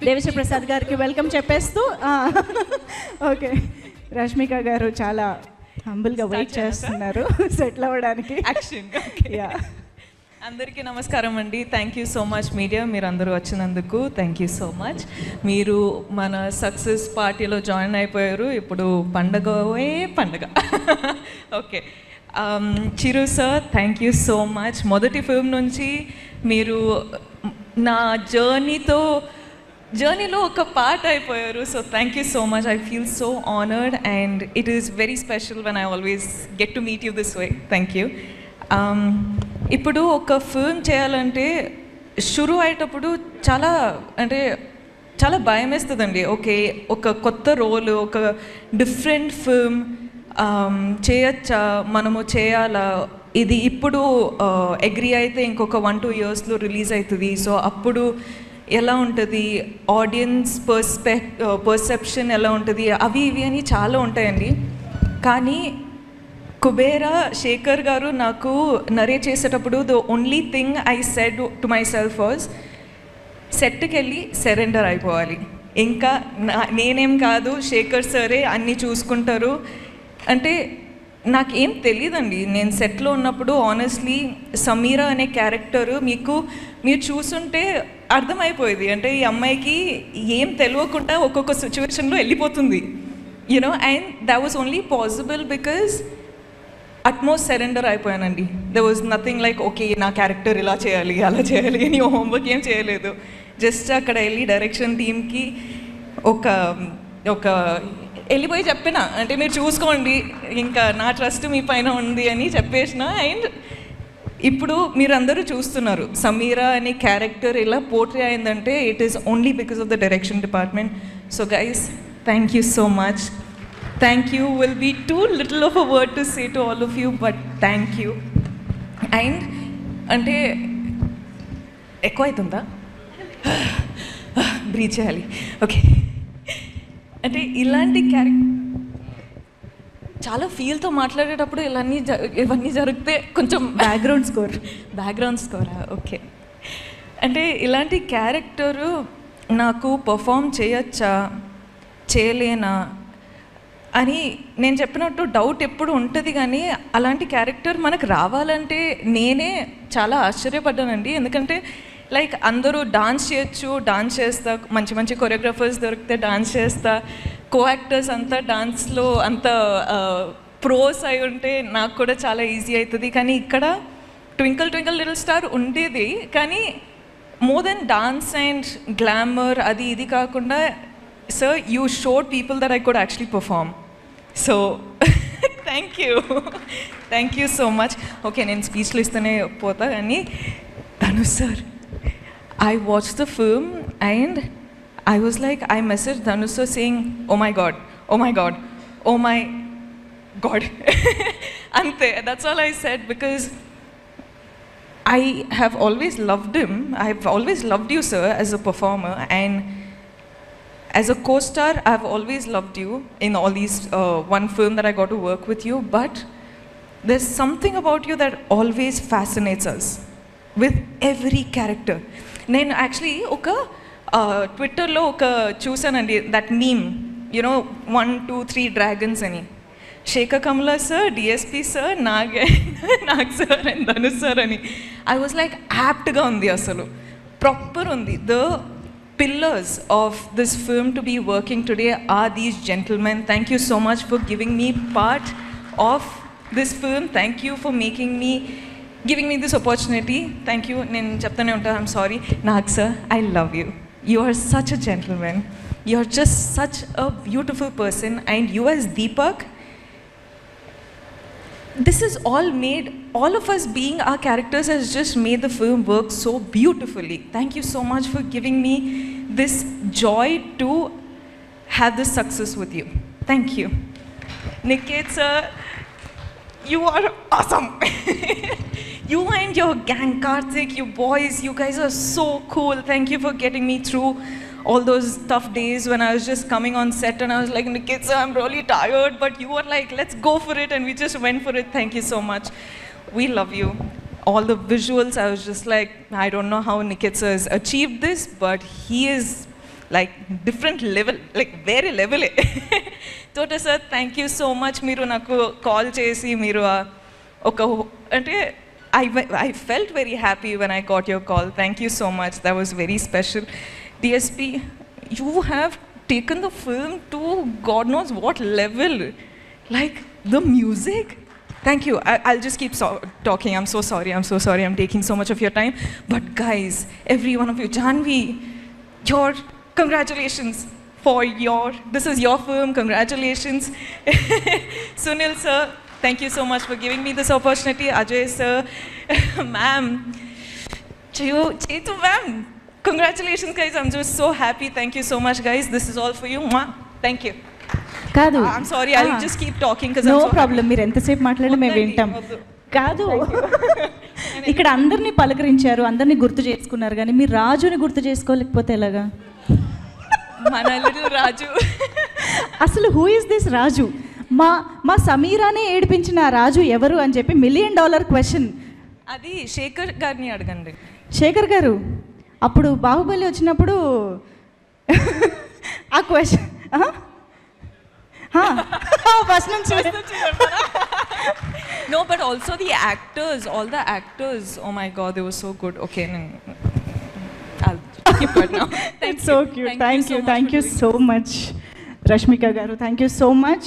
దేవిశ్రీ ప్రసాద్ గారికి వెల్కమ్ చెప్పేస్తూ ఓకే రష్మిక గారు చాలా హంబుల్గా వెయిట్ చేస్తున్నారు సెటిల్ అవ్వడానికి. యా అందరికీ నమస్కారం అండి. Thank you so much media, మీరు అందరూ వచ్చినందుకు థ్యాంక్ యూ సో మచ్. మీరు మన సక్సెస్ పార్టీలో జాయిన్ అయిపోయారు. ఇప్పుడు పండగ okay. Chiru sir thank you so much. మొదటి ఫిల్మ్ నుంచి మీరు నా జర్నీలో ఒక పార్ట్ అయిపోయారు. So thank you so much. I feel so honoured and it is very special when I always get to meet you this way. Thank you. ఇప్పుడు ఒక film చేయాలంటే షురు అయ్యేటప్పుడు చాలా భయం వేస్తుందండి. ఓకే, ఒక కొత్త రోల్, ఒక డిఫరెంట్ ఫిల్మ్ చేయొచ్చా, మనము చేయాలా, ఇది ఇప్పుడు అగ్రీ అయితే ఇంకొక 1-2 yearsలో రిలీజ్ అవుతుంది. సో అప్పుడు ఎలా ఉంటుంది, ఆడియన్స్ పర్సెప్షన్ ఎలా ఉంటుంది, అవి ఇవి అని చాలా ఉంటాయండి. కానీ కుబేరా శేఖర్ గారు నాకు నరేట్ చేసేటప్పుడు the only thing I said to my self was సెట్కి వెళ్ళి సరెండర్ అయిపోవాలి. ఇంకా నేనేం కాదు, శేఖర్ సరే అన్నీ చూసుకుంటారు. అంటే నాకేం తెలియదండి. నేను సెట్లో ఉన్నప్పుడు ఆనెస్ట్లీ సమీరా అనే క్యారెక్టరు మీరు చూసుంటే అర్థమైపోయేది. అంటే ఈ అమ్మాయికి ఏం తెలియకుండా ఒక్కొక్క సిచ్యువేషన్లో వెళ్ళిపోతుంది, you know. And that was only possible because utmost surrender అయిపోయానండి. There was nothing like okay నా క్యారెక్టర్ ఇలా చేయాలి అలా చేయాలి అని హోంవర్క్ ఏం చేయలేదు. జస్ట్ అక్కడ వెళ్ళి డైరెక్షన్ టీమ్కి ఒక వెళ్ళిపోయి చెప్పిన, అంటే మీరు చూసుకోండి, ఇంకా నా ట్రస్ట్ మీ పైన ఉంది అని చెప్పేసిన. అండ్ ఇప్పుడు మీరందరూ చూస్తున్నారు సమీరా అనే క్యారెక్టర్ ఇలా పోర్ట్రే అయిందంటే it is only because of the direction department. So guys thank you so much. Thank you will be too little of a word to say to all of you, but thank you. And అంటే ఎక్కువ అవుతుందా, breath చేయాలి. Okay, అంటే ఇలాంటి చాలా ఫీల్తో మాట్లాడేటప్పుడు ఇవన్నీ జరిగితే కొంచెం బ్యాక్గ్రౌండ్ స్కోరా ఓకే. అంటే ఇలాంటి క్యారెక్టరు నాకు పర్ఫామ్ చేయొచ్చా చేయలేనా అని నేను చెప్పినట్టు డౌట్ ఎప్పుడు ఉంటుంది. కానీ అలాంటి క్యారెక్టర్ మనకు రావాలంటే నేనే చాలా ఆశ్చర్యపడ్డానండి. ఎందుకంటే లైక్ అందరూ డాన్స్ చేయొచ్చు, డాన్స్ చేస్తా, మంచి మంచి కొరియోగ్రాఫర్స్ దొరికితే డాన్స్ చేస్తా, కో యాక్టర్స్ అంతా డాన్స్లో అంత ప్రోస్ అయి ఉంటే నాకు కూడా చాలా ఈజీ అవుతుంది. కానీ ఇక్కడ ట్వింకిల్ ట్వింకిల్ లిటిల్ స్టార్ ఉండేది, కానీ more than dance and glamour అది ఇది కాకుండా sir, you showed people that I could actually perform. So, thank you so much. Okay, నేను స్పీచ్లో ఇస్తూనే పోతా. కానీ ధను sir, I watched the film and I was like, I messaged Dhanu sir saying, oh my god, ante, that's all I said, because I have always loved him. I have always loved you sir as a performer, and as a co-star, I've always loved you in all these one film that I got to work with you, but there's something about you that always fascinates us with every character. నేను actually ఒక ట్విట్టర్లో చూసానండి that meme, you know 1, 2, 3 dragons అని. Shekhar Kamala sir, DSP sir, Nag sir and Dhanush sir అని. I was like యాప్ట్గా ఉంది, అసలు proper ఉంది. The pillars of this film to be working today are these gentlemen. Thank you so much for giving me part of this film. Thank you for giving me this opportunity. Thank you. Nen cheptane unta, I'm sorry. Nag sir, I love you. You are such a gentleman. You are just such a beautiful person, and you as Deepak, this is all of us being our characters has just made the film work so beautifully. Thank you so much for giving me this joy to have this success with you. Thank you. Niket sir, you are awesome. You and your gang, Karthik, you boys, you guys are so cool. Thank you for getting me through all those tough days when I was just coming on set and I was like, Niket sir, I'm really tired, but you were like, let's go for it, and we just went for it. Thank you so much. We love you. All the visuals, I was just like, I don't know how Niket sir has achieved this, but he is like different level, like very level. Tota sir, thank you so much. Meeru naku call chesi meeru oka ante I felt very happy when I got your call. Thank you so much. That was very special. DSP, you have taken the film to God knows what level. Like the music. Thank you. I'll just keep talking. I'm so sorry. I'm taking so much of your time. But guys, every one of you, Janvi, congratulations for this is your film. Congratulations. Sunil sir, thank you so much for giving me this opportunity. Ajay sir, ma'am, Chetu ma'am, congratulations guys. I'm just so happy. Thank you so much guys. This is all for you. Mwah. Thank you. కాదు, I'm sorry. I'll just keep talking because no I'm so problem. మీరు ఎంతసేపు మాట్లాడినా మేము వింటాం. కాదు, ఇక్కడ అందరినీ పలకరించారు, అందరినీ గుర్తు చేసుకున్నారు, కానీ మీరు రాజుని గుర్తు చేసుకోలేకపోతే ఎలాగా? మన little రాజు. అసలు హూ ఇస్ దిస్ రాజు? మా సమీరానే ఏడిపించిన ఆ రాజు ఎవరు అని చెప్పి $1 million క్వశ్చన్. అది శేఖర్ గారిని అడగండి. శేఖర్ గారు అప్పుడు బాహుబలి వచ్చినప్పుడు ఆ క్వశ్చన్ ఫస్ట్ నుంచి No, but also the actors, all the actors, oh my god, they were so good. Okay, I'll keep it now. It's so cute. Thank you so much. Rashmika garu, thank you so much.